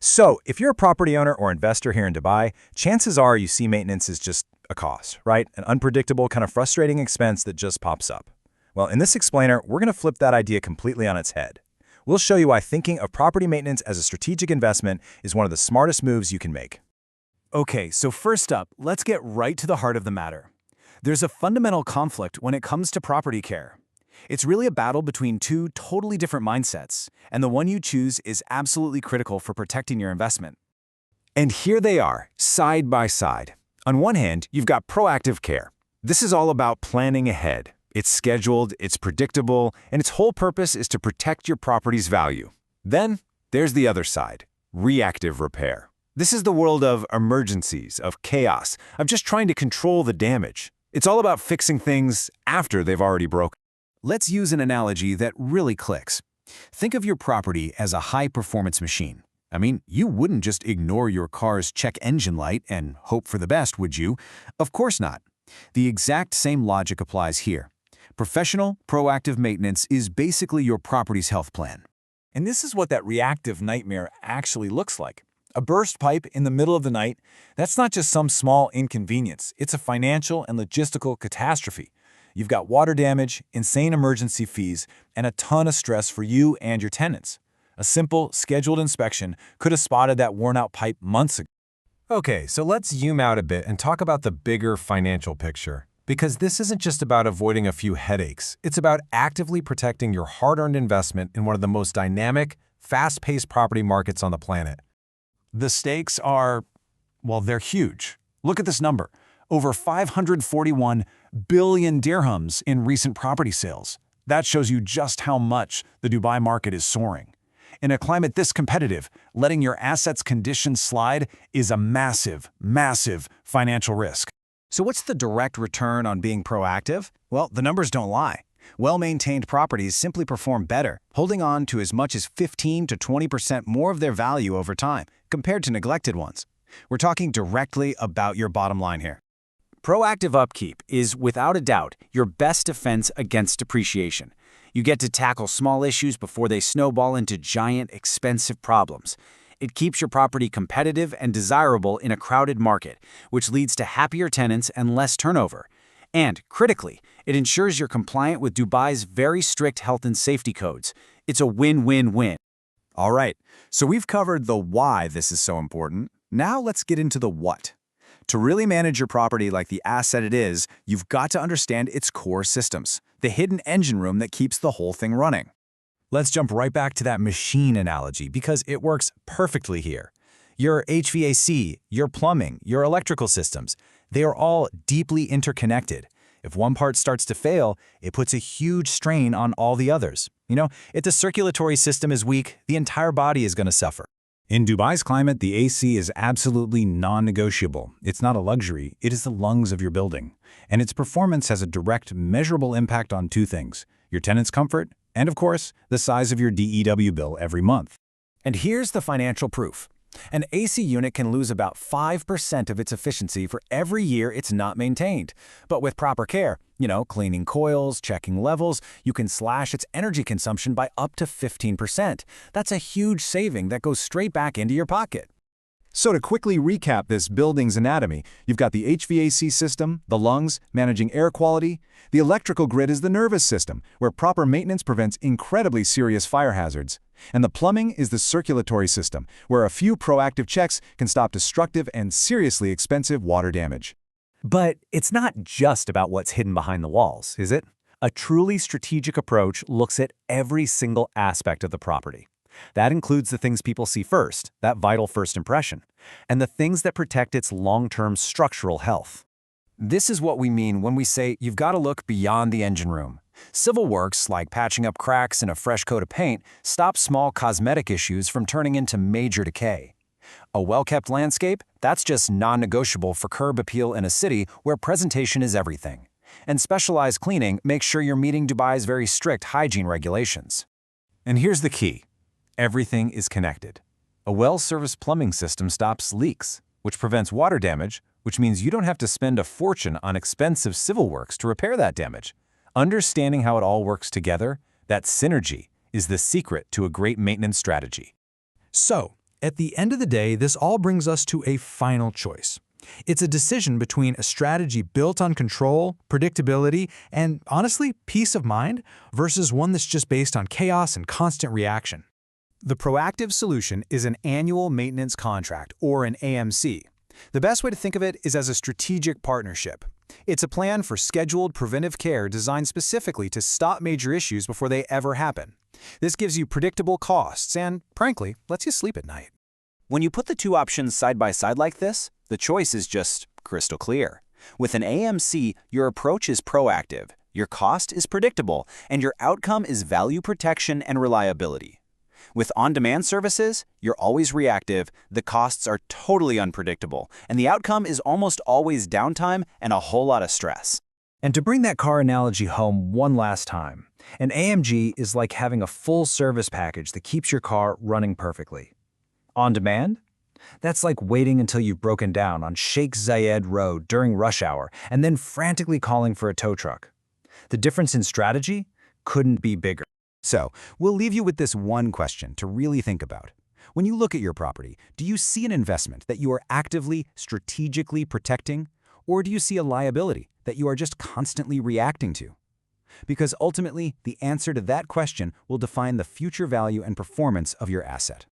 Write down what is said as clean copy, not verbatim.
So, if you're a property owner or investor here in Dubai, chances are you see maintenance as just a cost, right? An unpredictable, kind of frustrating expense that just pops up. Well, in this explainer, we're going to flip that idea completely on its head. We'll show you why thinking of property maintenance as a strategic investment is one of the smartest moves you can make. Okay, so first up, let's get right to the heart of the matter. There's a fundamental conflict when it comes to property care. It's really a battle between two totally different mindsets, and the one you choose is absolutely critical for protecting your investment. And here they are, side by side. On one hand, you've got proactive care. This is all about planning ahead. It's scheduled, it's predictable, and its whole purpose is to protect your property's value. Then, there's the other side, reactive repair. This is the world of emergencies, of chaos, of just trying to control the damage. It's all about fixing things after they've already broken. Let's use an analogy that really clicks. Think of your property as a high-performance machine. I mean, you wouldn't just ignore your car's check engine light and hope for the best, would you? Of course not. The exact same logic applies here. Professional, proactive maintenance is basically your property's health plan. And this is what that reactive nightmare actually looks like. A burst pipe in the middle of the night, that's not just some small inconvenience. It's a financial and logistical catastrophe. You've got water damage, insane emergency fees, and a ton of stress for you and your tenants. A simple, scheduled inspection could have spotted that worn-out pipe months ago. Okay, so let's zoom out a bit and talk about the bigger financial picture. Because this isn't just about avoiding a few headaches. It's about actively protecting your hard-earned investment in one of the most dynamic, fast-paced property markets on the planet. The stakes are, well, they're huge. Look at this number. Over 541 billion dirhams in recent property sales. That shows you just how much the Dubai market is soaring. In a climate this competitive, letting your assets' conditions slide is a massive, massive financial risk. So what's the direct return on being proactive? Well, the numbers don't lie. Well-maintained properties simply perform better, holding on to as much as 15 to 20% more of their value over time, compared to neglected ones. We're talking directly about your bottom line here. Proactive upkeep is, without a doubt, your best defense against depreciation. You get to tackle small issues before they snowball into giant, expensive problems. It keeps your property competitive and desirable in a crowded market, which leads to happier tenants and less turnover. And, critically, it ensures you're compliant with Dubai's very strict health and safety codes. It's a win-win-win. All right, so we've covered the why this is so important. Now let's get into the what. To really manage your property like the asset it is, you've got to understand its core systems, the hidden engine room that keeps the whole thing running. Let's jump right back to that machine analogy because it works perfectly here. Your HVAC, your plumbing, your electrical systems, they are all deeply interconnected. If one part starts to fail, it puts a huge strain on all the others. If the circulatory system is weak, the entire body is going to suffer. In Dubai's climate, the AC is absolutely non-negotiable. It's not a luxury, it is the lungs of your building. And its performance has a direct, measurable impact on two things: your tenants' comfort, and of course, the size of your DEW bill every month. And here's the financial proof. An AC unit can lose about 5% of its efficiency for every year it's not maintained. But with proper care, cleaning coils, checking levels, you can slash its energy consumption by up to 15%. That's a huge saving that goes straight back into your pocket. So to quickly recap this building's anatomy, you've got the HVAC system, the lungs, managing air quality. The electrical grid is the nervous system, where proper maintenance prevents incredibly serious fire hazards. And the plumbing is the circulatory system, where a few proactive checks can stop destructive and seriously expensive water damage. But it's not just about what's hidden behind the walls, is it? A truly strategic approach looks at every single aspect of the property. That includes the things people see first, that vital first impression, and the things that protect its long-term structural health. This is what we mean when we say you've got to look beyond the engine room. Civil works, like patching up cracks and a fresh coat of paint, stop small cosmetic issues from turning into major decay. A well-kept landscape, that's just non-negotiable for curb appeal in a city where presentation is everything. And specialized cleaning makes sure you're meeting Dubai's very strict hygiene regulations. And here's the key. Everything is connected. A well-serviced plumbing system stops leaks, which prevents water damage, which means you don't have to spend a fortune on expensive civil works to repair that damage. Understanding how it all works together, that synergy, is the secret to a great maintenance strategy. So, At the end of the day, this all brings us to a final choice. It's a decision between a strategy built on control, predictability, and, honestly, peace of mind versus one that's just based on chaos and constant reaction. The proactive solution is an annual maintenance contract, or an AMC. The best way to think of it is as a strategic partnership. It's a plan for scheduled preventive care designed specifically to stop major issues before they ever happen. This gives you predictable costs and, frankly, lets you sleep at night. When you put the two options side by side like this, the choice is just crystal clear. With an AMC, your approach is proactive, your cost is predictable, and your outcome is value protection and reliability. With on-demand services, you're always reactive, the costs are totally unpredictable, and the outcome is almost always downtime and a whole lot of stress. And to bring that car analogy home one last time, an AMG is like having a full service package that keeps your car running perfectly. On demand? That's like waiting until you've broken down on Sheikh Zayed Road during rush hour and then frantically calling for a tow truck. The difference in strategy couldn't be bigger. So, we'll leave you with this one question to really think about. When you look at your property, do you see an investment that you are actively, strategically protecting? Or do you see a liability that you are just constantly reacting to? Because ultimately, the answer to that question will define the future value and performance of your asset.